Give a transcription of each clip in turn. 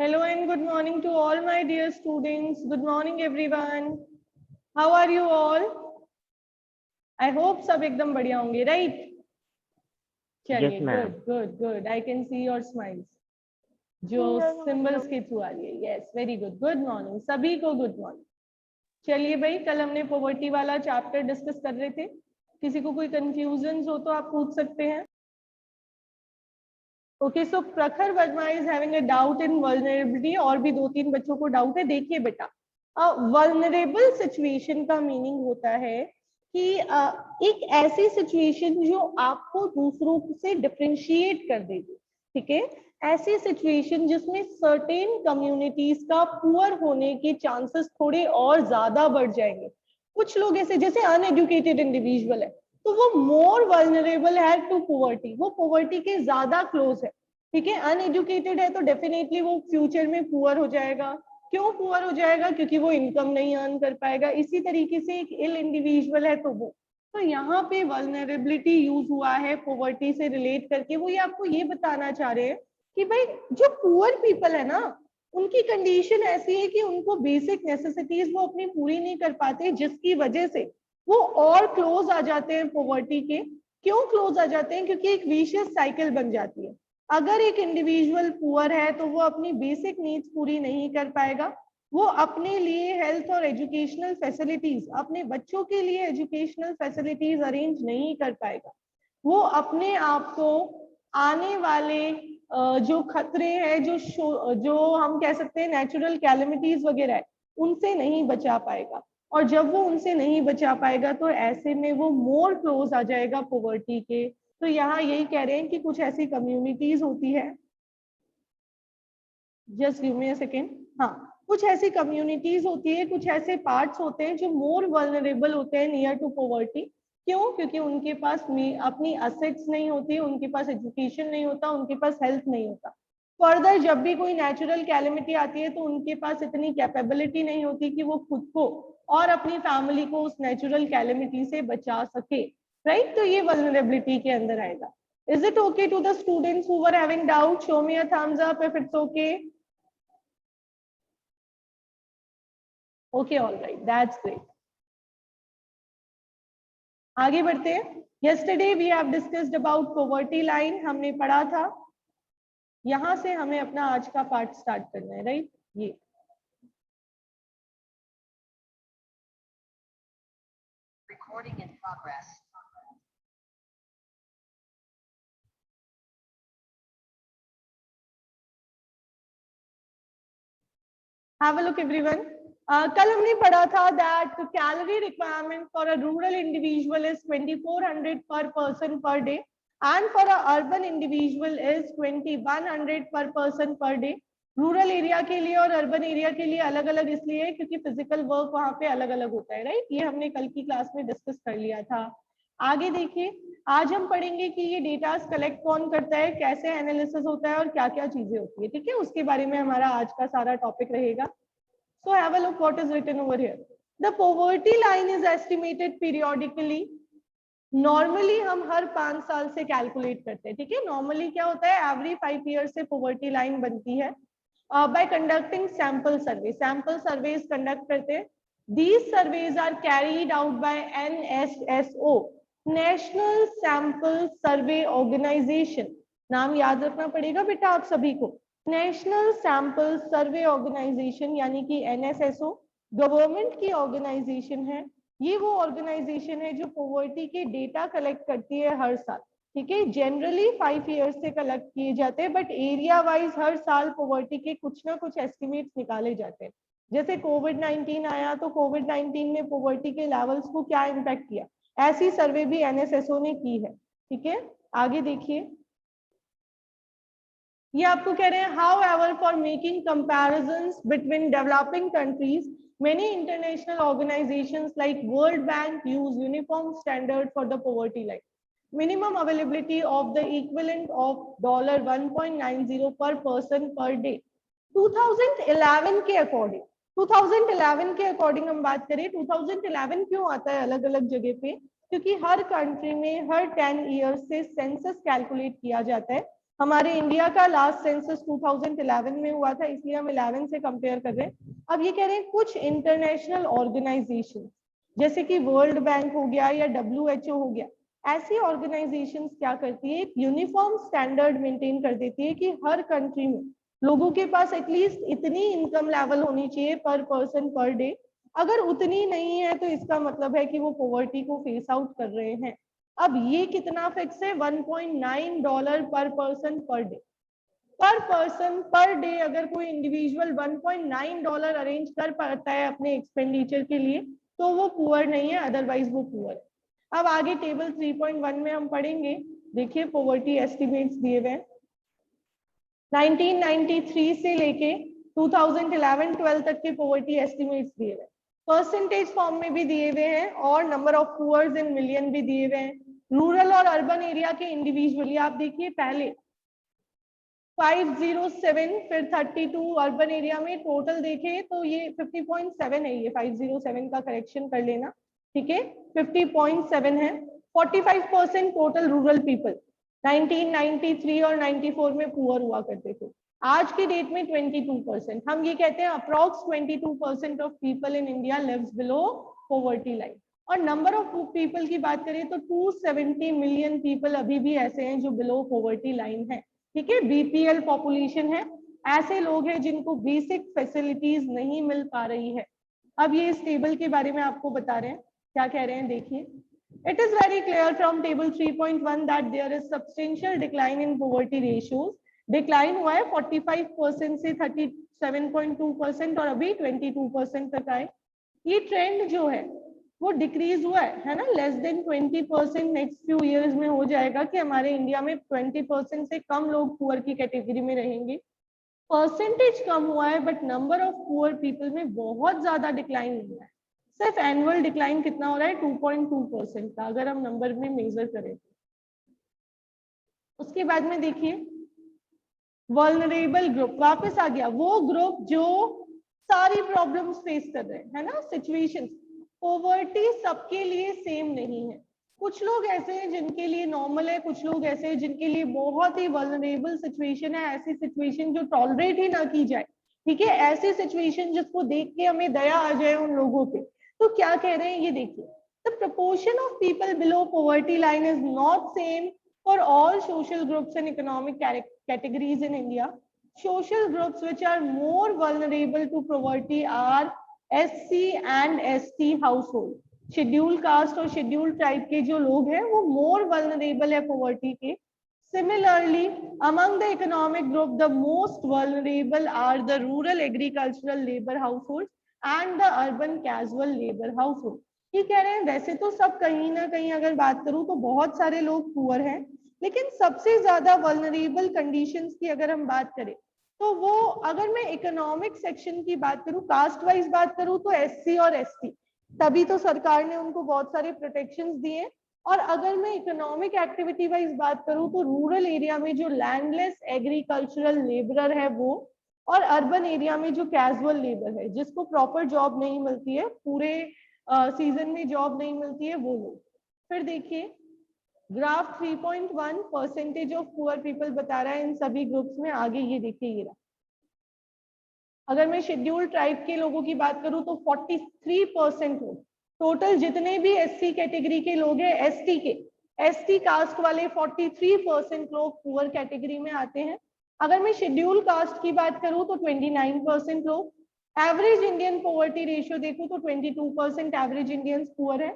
Hello and good morning to all my dear students. Good morning everyone. How are you all? I hope सब एकदम बढ़िया होंगे, right? चलिए, good, good, good. I can see your smiles. जो symbols के through आ रही है. Yes, very good. Good morning. सभी को good morning. चलिए भाई, कल हमने poverty वाला chapter discuss कर रहे थे. किसी को कोई confusions हो तो आप पूछ सकते हैं. Okay, so प्रखर Verma is having a doubt in vulnerability. और भी 2-3 बच्चों को डाउट है. देखिए बेटा, vulnerable situation का मीनिंग होता है कि एक ऐसी सिचुएशन जो आपको दूसरों से डिफरेंशिएट कर देगी. ठीक है, ऐसी सिचुएशन जिसमें सर्टेन कम्युनिटीज का पुअर होने के चांसेस थोड़े और ज्यादा बढ़ जाएंगे. कुछ लोग ऐसे जैसे अनएजुकेटेड इंडिविजुअल है तो वो मोर वल्नरेबल है टू पॉवर्टी, वो पॉवर्टी के ज्यादा क्लोज है. ठीक है, अनएजुकेटेड है तो डेफिनेटली वो फ्यूचर में पुअर हो जाएगा. क्यों पुअर हो जाएगा? क्योंकि वो इनकम नहीं अर्न कर पाएगा. इसी तरीके से एक इल इंडिविजुअल है तो वो, तो यहाँ पे वल्नरेबिलिटी यूज हुआ है पॉवर्टी से रिलेट करके. वो ये आपको ये बताना चाह रहे हैं कि भाई जो पुअर पीपल है ना, उनकी कंडीशन ऐसी है कि उनको बेसिक नेसेसिटीज वो अपनी पूरी नहीं कर पाते, जिसकी वजह से वो और क्लोज आ जाते हैं पॉवर्टी के. क्यों क्लोज आ जाते हैं? क्योंकि एक विशियस साइकिल बन जाती है. अगर एक इंडिविजुअल पुअर है तो वो अपनी बेसिक नीड्स पूरी नहीं कर पाएगा. वो अपने लिए हेल्थ और एजुकेशनल फैसिलिटीज, अपने बच्चों के लिए एजुकेशनल फैसिलिटीज अरेंज नहीं कर पाएगा. वो अपने आप को आने वाले जो खतरे हैं, जो हम कह सकते हैं नेचुरल कैलेमिटीज वगैरह है, उनसे नहीं बचा पाएगा. और जब वो उनसे नहीं बचा पाएगा तो ऐसे में वो मोर क्लोज आ जाएगा पॉवर्टी के. तो यहाँ यही कह रहे हैं कि कुछ ऐसी कम्युनिटीज होती है, just give me a second. हाँ, कुछ ऐसी कम्युनिटीज होती है, कुछ ऐसे पार्ट्स होते हैं जो मोर वल्नरेबल होते हैं नियर टू पॉवर्टी. क्यों? क्योंकि उनके पास अपनी असेट्स नहीं होती, उनके पास एजुकेशन नहीं होता, उनके पास हेल्थ नहीं होता. फर्दर जब भी कोई नेचुरल कैलेमिटी आती है तो उनके पास इतनी कैपेबिलिटी नहीं होती कि वो खुद को और अपनी फैमिली को उस नेचुरल कैलेमिटी से बचा सके. राइट, तो ये वल्नरेबिलिटी के अंदर आएगा. Is it okay to the students who were having doubt? Show me a thumbs up if it's okay. Okay, all right, that's great. आगे बढ़ते हैं. Yesterday we have discussed about poverty line. हमने पढ़ा था. यहां से हमें अपना आज का पार्ट स्टार्ट करना है, राइट? ये Recording in progress. Have a look everyone. कल हमने पढ़ा था that calorie requirement for a rural individual is 2400 per person per day and for a urban individual is 2100 per person per day. Rural area के लिए और urban area के लिए अलग अलग इसलिए क्योंकि फिजिकल वर्क वहां पे अलग अलग होता है, राइट? ये हमने कल की क्लास में डिस्कस कर लिया था. आगे देखिए, आज हम पढ़ेंगे कि ये डेटा कलेक्ट कौन करता है, कैसे एनालिसिस होता है और क्या क्या चीजें होती है. ठीक है, उसके बारे में हमारा आज का सारा टॉपिक रहेगा. So have a look what is written over here. The poverty line is estimated periodically. Normally हम हर 5 साल से कैलकुलेट करते हैं. ठीक है, नॉर्मली क्या होता है, एवरी 5 ईयर से पॉवर्टी लाइन बनती है by conducting sample survey. Sample surveys conduct करते हैं. These surveys are carried out by NSSO, National Sample Survey Organisation. नाम याद रखना पड़ेगा बेटा आप सभी को. नेशनल सैंपल सर्वे ऑर्गेनाइजेशन यानी कि NSSO गवर्नमेंट की ऑर्गेनाइजेशन है. ये वो ऑर्गेनाइजेशन है जो पॉवर्टी के डेटा कलेक्ट करती है हर साल. ठीक है, जनरली 5 ईयर्स से कलेक्ट किए जाते हैं बट एरिया वाइज हर साल पॉवर्टी के कुछ ना कुछ एस्टिमेट्स निकाले जाते हैं. जैसे कोविड-19 आया तो कोविड-19 ने पॉवर्टी के लेवल्स को क्या इम्पैक्ट किया, ऐसी सर्वे भी NSSO ने की है. ठीक है, आगे देखिए. ये आपको कह रहे हैं however for making comparisons between developing countries many international organizations like World Bank use uniform standard for the poverty line. Minimum availability of the equivalent of $1.90 per person per day. 2011 के अकॉर्डिंग, 2011 के according हम बात करें, 2011 क्यों आता है अलग अलग जगह पे? क्योंकि हर कंट्री में हर 10 ईयर्स से सेंसस कैलकुलेट किया जाता है हमारे इंडिया का लास्ट सेंसस 2011 में हुआ था, इसलिए हम 11 से कंपेयर कर रहे हैं। अब ये कह रहे हैं कुछ इंटरनेशनल ऑर्गेनाइजेशन जैसे कि वर्ल्ड बैंक हो गया या WHO हो गया, ऐसी ऑर्गेनाइजेशंस क्या करती है, एक यूनिफॉर्म स्टैंडर्ड मेंटेन कर देती है कि हर कंट्री में लोगों के पास एटलीस्ट इतनी इनकम लेवल होनी चाहिए पर पर्सन पर डे। अगर उतनी नहीं है तो इसका मतलब है कि वो पॉवर्टी को फेस आउट कर रहे हैं। अब ये कितना फिक्स है, $1.9 पर पर्सन पर डे। पर पर्सन पर डे अगर कोई इंडिविजुअल $1.9 अरेंज कर पाता है अपने एक्सपेंडिचर के लिए तो वो पुअर नहीं है, अदरवाइज वो पुअर है। अब आगे टेबल 3.1 में हम पढ़ेंगे। देखिए पॉवर्टी एस्टिमेट्स दिए हुए हैं 1993 से लेके 2011-12 तक के पॉवर्टी एस्टिमेट्स दिए हुए हैं, परसेंटेज फॉर्म में भी दिए हुए हैं और number of poors in million भी दिए हुए हैं। रूरल और अर्बन एरिया के इंडिविजुअली आप देखिए, पहले 507 फिर 32, अर्बन एरिया में टोटल देखें तो ये 50.7 है, ये 507 का करेक्शन कर लेना, ठीक है 50.7 है। 45% टोटल रूरल पीपल 1993 और 94 में पुअर हुआ करते थे। आज की डेट में 22%, हम ये कहते हैं approx 22% of people in India lives below poverty line. और नंबर ऑफ पीपल की बात करें तो 270 मिलियन पीपल अभी भी ऐसे हैं जो बिलो पॉवर्टी लाइन है, ठीक है। बीपीएल पॉपुलेशन है, ऐसे लोग हैं जिनको बेसिक फैसिलिटीज नहीं मिल पा रही है। अब ये इस टेबल के बारे में आपको बता रहे हैं, क्या कह रहे हैं देखिए। It is very clear from table 3.1 that there is substantial decline in poverty ratios. Decline हुआ है 45% से 37.2% और अभी 22% तक आए। ये ट्रेंड जो है वो डिक्रीज हुआ है ना, less than 20% next few years में हो जाएगा कि हमारे इंडिया में 20% से कम लोग पुअर की कैटेगरी में रहेंगे। परसेंटेज कम हुआ है but number of poor people में बहुत ज्यादा डिक्लाइन नहीं है, सिर्फ एनुअल डिक्लाइन कितना हो रहा है 2.2% का, अगर हम नंबर में मेजर करें। उसके बाद में देखिए वल्नरेबल ग्रुप वापस आ गया, वो ग्रुप जो सारी प्रॉब्लम्स फेस कर रहे हैं, है ना, सिचुएशंस। पॉवर्टी सबके लिए सेम नहीं है, कुछ लोग ऐसे हैं जिनके लिए नॉर्मल है, कुछ लोग ऐसे हैं जिनके लिए बहुत ही वल्नरेबल सिचुएशन है, ऐसी सिचुएशन जो टॉलरेट ही ना की जाए, ठीक है, ऐसी सिचुएशन जिसको देख के हमें दया आ जाए उन लोगों पे। तो क्या कह रहे हैं ये देखिए, the proportion of people below poverty line is not same for all social groups and economic categories in India. Social groups which are more vulnerable to poverty are SC and ST household. Scheduled caste और scheduled tribe के जो लोग हैं वो more vulnerable है poverty के. Similarly, among the economic group, the most vulnerable are the rural agricultural labor households and the urban casual labor household. ये कह रहे हैं वैसे तो सब कहीं ना कहीं अगर बात करूं तो बहुत सारे लोग पुअर हैं, लेकिन सबसे ज्यादा वल्नरेबल कंडीशंस की अगर हम बात करें तो वो, अगर मैं इकोनॉमिक सेक्शन की बात करूं, कास्ट वाइज बात करूं तो SC और ST, तभी तो सरकार ने उनको बहुत सारे प्रोटेक्शंस दिए। और अगर मैं इकोनॉमिक एक्टिविटी वाइज बात करूं तो रूरल एरिया में जो लैंडलेस एग्रीकल्चरल लेबरर है वो, और अर्बन एरिया में जो कैजुअल लेबर है जिसको प्रॉपर जॉब नहीं मिलती है, पूरे सीजन में जॉब नहीं मिलती है, वो लोग। फिर देखिए graph 3.1 percentage of poor people बता रहा है इन सभी ग्रुप्स में। आगे ये देखिए ये रहा, अगर मैं शेड्यूल्ड ट्राइब के लोगों की बात करूं तो 43% लोग, टोटल जितने भी SC कैटेगरी के लोग हैं, ST कास्ट वाले 43% लोग पुअर कैटेगरी में आते हैं। अगर मैं शेड्यूल कास्ट की बात करूं तो 29% लोग। एवरेज इंडियन पॉवर्टी रेशियो देखो तो 22% एवरेज इंडियंस पुअर है।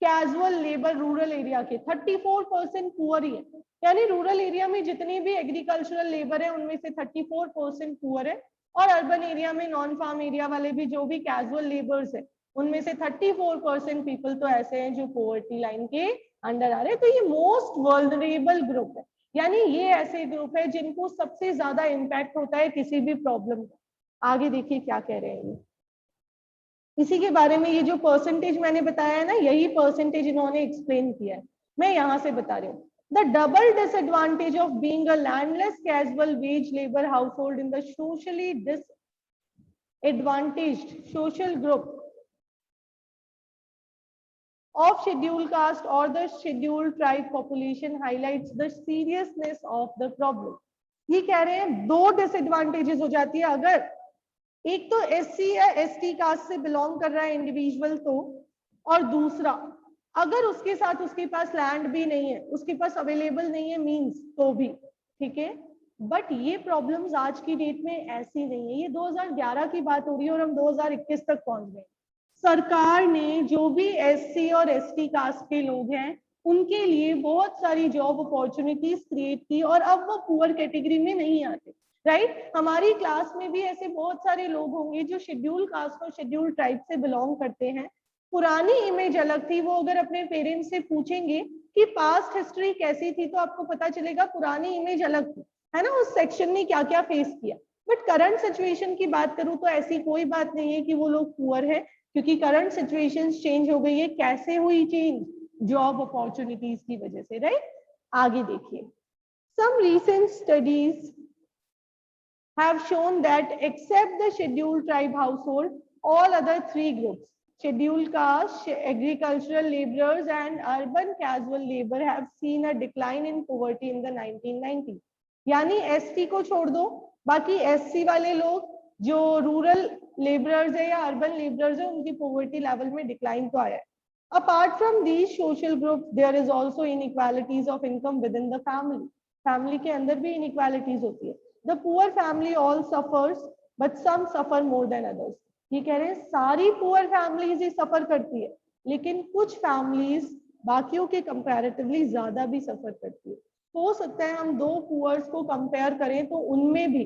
कैजुअल लेबर रूरल एरिया के 34% पुअर ही है, यानी रूरल एरिया में जितनी भी एग्रीकल्चरल लेबर है उनमें से 34% पुअर है, और अर्बन एरिया में नॉन फार्म एरिया वाले भी जो भी कैजुअल लेबर्स है उनमें से 34% पीपल तो ऐसे हैं जो पॉवर्टी लाइन के अंडर आ रहे हैं। तो ये मोस्ट वल्नरेबल ग्रुप है, यानी ये ऐसे ग्रुप है जिनको सबसे ज्यादा इम्पैक्ट होता है किसी भी प्रॉब्लम का। आगे देखिए क्या कह रहे हैं ये, इसी के बारे में ये जो परसेंटेज मैंने बताया है ना, यही परसेंटेज इन्होंने एक्सप्लेन किया है, मैं यहां से बता रही हूँ। The double disadvantage of being a landless casual wage labor household in the socially disadvantaged social group of scheduled caste or the scheduled tribe population highlights the seriousness of the problem. ये कह रहे हैं दो disadvantages हो जाती है अगर एक तो एससी या एसटी कास्ट से बिलोंग कर रहा है इंडिविजुअल तो, और दूसरा अगर उसके साथ उसके पास लैंड भी नहीं है, उसके पास अवेलेबल नहीं है मींस तो भी, ठीक है। बट ये प्रॉब्लम्स आज की डेट में ऐसी नहीं है, ये 2011 की बात हो रही है और हम 2021 तक पहुंच गए। सरकार ने जो भी एससी और एसटी कास्ट के लोग हैं उनके लिए बहुत सारी जॉब अपॉर्चुनिटीज क्रिएट की और अब वो पुअर कैटेगरी में नहीं आते, राइट। हमारी क्लास में भी ऐसे बहुत सारे लोग होंगे जो शेड्यूल कास्ट और शेड्यूल ट्राइब से बिलोंग करते हैं। पुरानी इमेज अलग थी, वो अगर अपने पेरेंट्स से पूछेंगे कि पास्ट हिस्ट्री कैसी थी तो आपको पता चलेगा पुरानी इमेज अलग थी, है ना, उस सेक्शन ने क्या क्या फेस किया। बट करंट सिचुएशन की बात करूं तो ऐसी कोई बात नहीं है कि वो लोग पुअर है, क्योंकि करंट सिचुएशन चेंज हो गई है। कैसे हुई चेंज? जॉब अपॉर्चुनिटीज की वजह से, राइट। आगे देखिए, some recent studies have shown that except the scheduled tribe household, all other three groups, scheduled caste, agricultural laborers and urban casual labor have seen a decline in poverty in the 1990s. यानी ST को छोड़ दो, बाकी SC वाले लोग जो rural labourers है या अर्बन लेबरर्स है उनकी पॉवर्टी लेवल में डिक्लाइन तो आया है। Apart from these social groups, there is also inequalities of income within the family. Family के अंदर भी inequalities होती है। The poor family all suffers, but some suffer more than others. ये कह रहे हैं सारी पुअर फैमिलीज ही सफर करती है, लेकिन कुछ फैमिलीज बाकियों के कंपैरेटिवली ज्यादा भी सफर करती है। हो सकता है हम दो पुअर्स को कंपेयर करें तो उनमें भी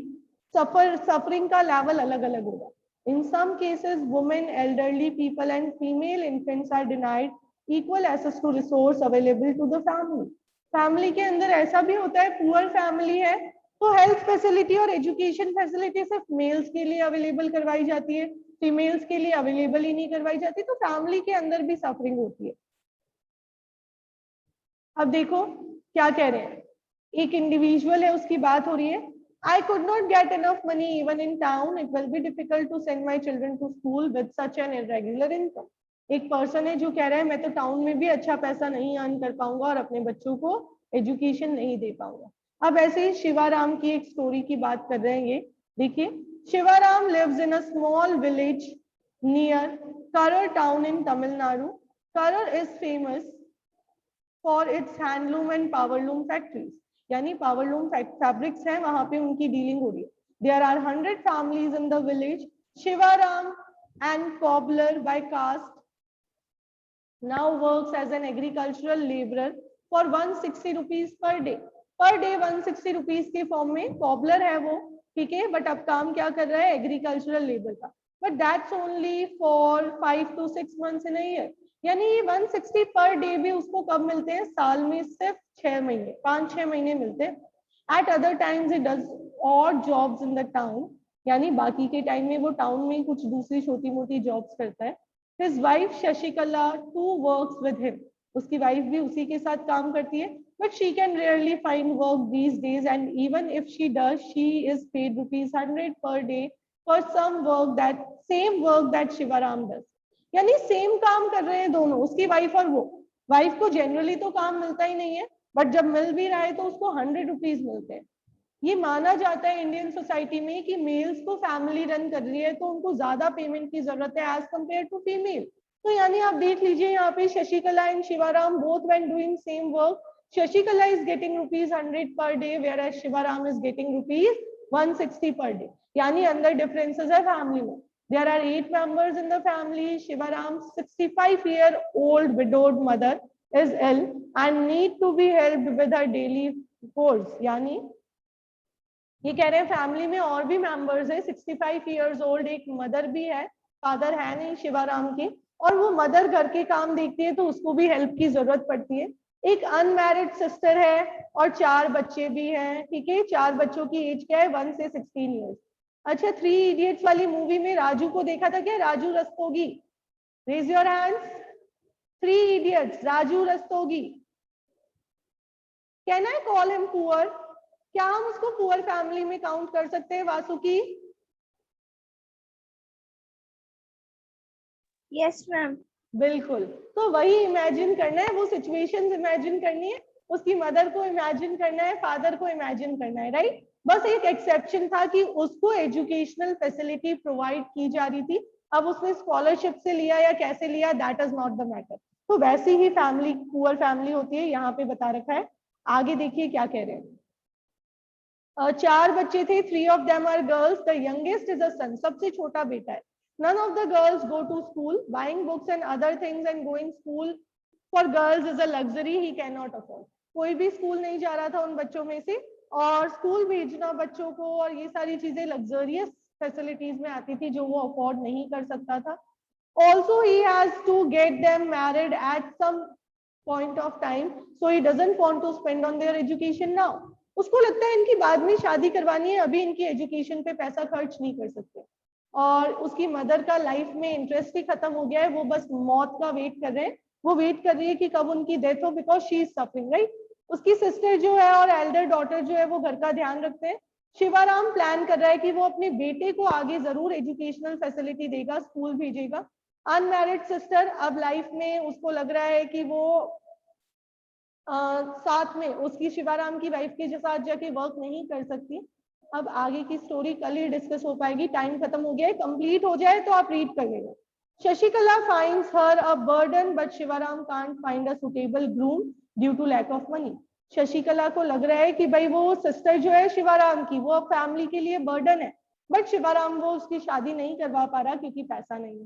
सफरिंग का लेवल अलग अलग होगा। In some cases, women, elderly people and female infants are denied equal access to resource available to the family. Family के अंदर ऐसा भी होता है, पुअर फैमिली है तो हेल्थ फैसिलिटी और एजुकेशन फैसिलिटी सिर्फ मेल्स के लिए अवेलेबल करवाई जाती है, फीमेल्स के लिए अवेलेबल ही नहीं करवाई जाती, तो फैमिली के अंदर भी सफरिंग होती है। अब देखो क्या कह रहे हैं, एक इंडिविजुअल है उसकी बात हो रही है, I could not get enough money even in town. It will be difficult to send my children to school with such an irregular income. एक पर्सन है जो कह रहा है मैं तो टाउन में भी अच्छा पैसा नहीं अर्न कर पाऊंगा और अपने बच्चों को एजुकेशन नहीं दे पाऊंगा। अब ऐसे ही शिवाराम की एक स्टोरी की बात कर रहे हैं ये देखिए। Shivaram lives in a small village near Karur town in Tamil Nadu. Karur is famous for its handloom and powerloom factories. यानी पावरलूम फैब्रिक्स हैं, वहां पे उनकी डीलिंग हो रही है। There are 100 families in the village. Shivaram and cobbler by caste now works as an agricultural laborer for 160 rupees per day. Per day 160 rupees के form में कॉबलर है वो, ठीक है, बट अब काम क्या कर रहा है? एग्रीकल्चरल लेबर का। But that's only for 5 to 6 months in a year. यानी ये 160 पर डे भी उसको कब मिलते हैं? साल में सिर्फ 6 महीने, 5-6 महीने मिलते हैं। Eight other times it does odd jobs in the town, यानी बाकी के टाइम में वो टाउन में कुछ दूसरी छोटी मोटी जॉब्स करता है। His wife Shashikala too works with him, उसकी वाइफ भी उसी के साथ काम करती है, but she can rarely find work these days, and even if she does, she is paid rupees 100 per day for some work that same work that Shivaram does. यानी same काम कर रहे हैं दोनों, उसकी वाइफ और वो। वाइफ को जनरली तो काम मिलता ही नहीं है, बट जब मिल भी रहा है तो उसको 100 रुपीज मिलते हैं। ये माना जाता है इंडियन सोसाइटी में कि मेल्स को फैमिली रन कर रही है तो उनको ज्यादा पेमेंट की जरूरत है एज कम्पेयर टू फीमेल। तो यानी आप देख लीजिए यहाँ पे Shashikala and Shivaram both when doing same work, Shashikala is getting rupees 100 per day, whereas Shivaram is getting rupees 160 per day. यानी अंदर differences है family में। There are 8 members in the family. Shivaram's 65-year-old widowed mother is ill and need to be helped with her daily chores. यानी ये कह रहे हैं family में और भी मेंबर्स है, 65 years old एक मदर भी है, फादर है नहीं शिवाराम के, और वो मदर घर के काम देखती है तो उसको भी हेल्प की जरूरत पड़ती है। एक अनमैरिड सिस्टर है और 4 बच्चे भी हैं, ठीक है। 4 बच्चों की एज क्या है? 1 से 16 ईयर्स। अच्छा, 3 इडियट्स वाली मूवी में राजू को देखा था क्या? Raju Rastogi, raise your hands. 3 Idiots, Raju Rastogi, can I call him poor? क्या हम उसको पुअर फैमिली में काउंट कर सकते हैं वासुकी? Yes ma'am. बिल्कुल, तो वही इमेजिन करना है, वो सिचुएशंस इमेजिन करनी है, उसकी मदर को इमेजिन करना है, फादर को इमेजिन करना है, राइट। बस एक एक्सेप्शन था कि उसको एजुकेशनल फैसिलिटी प्रोवाइड की जा रही थी, अब उसने स्कॉलरशिप से लिया या कैसे लिया, that is not the matter. तो वैसी ही फैमिली पुअर फैमिली होती है, यहाँ पे बता रखा है। आगे देखिए क्या कह रहे हैं। 4 बच्चे थे, 3 of them are girls, the youngest is a son, सबसे छोटा बेटा है। None of the girls go to school, buying books and other things and going school for girls is a luxury he cannot afford. कोई भी school नहीं जा रहा था उन बच्चों में से, और स्कूल भेजना बच्चों को और ये सारी चीजें लग्जरियस फैसिलिटीज में आती थी जो वो अफोर्ड नहीं कर सकता था। Also he has to get them married at some point of time, so he doesn't want to spend on their education now. उसको लगता है इनकी बाद में शादी करवानी है, अभी इनकी एजुकेशन पे पैसा खर्च नहीं कर सकते। और उसकी मदर का लाइफ में इंटरेस्ट ही खत्म हो गया है, वो बस मौत का वेट कर रहे हैं, वो वेट कर रही है कि कब उनकी डेथ हो, because she is suffering, right. उसकी सिस्टर जो है और एल्डर डॉटर जो है वो घर का ध्यान रखते हैं। शिवाराम प्लान कर रहा है कि वो अपने बेटे को आगे जरूर एजुकेशनल फैसिलिटी देगा, स्कूल भेजेगा। अनमैरिड सिस्टर अब लाइफ में उसको लग रहा है कि वो साथ में उसकी शिवाराम की वाइफ के साथ जाके वर्क नहीं कर सकती। अब आगे की स्टोरी कल ही डिस्कस हो पाएगी, टाइम खत्म हो गया है, कंप्लीट हो जाए तो आप रीड कर लेना। Sasikala finds her a burden but Shivaram can't find a suitable groom due to lack of money. Sasikala को लग रहा है कि भाई वो सिस्टर जो है शिवाराम की, वो फैमिली के लिए बर्डन है, बट शिवाराम वो उसकी शादी नहीं करवा पा रहा क्योंकि पैसा नहीं है।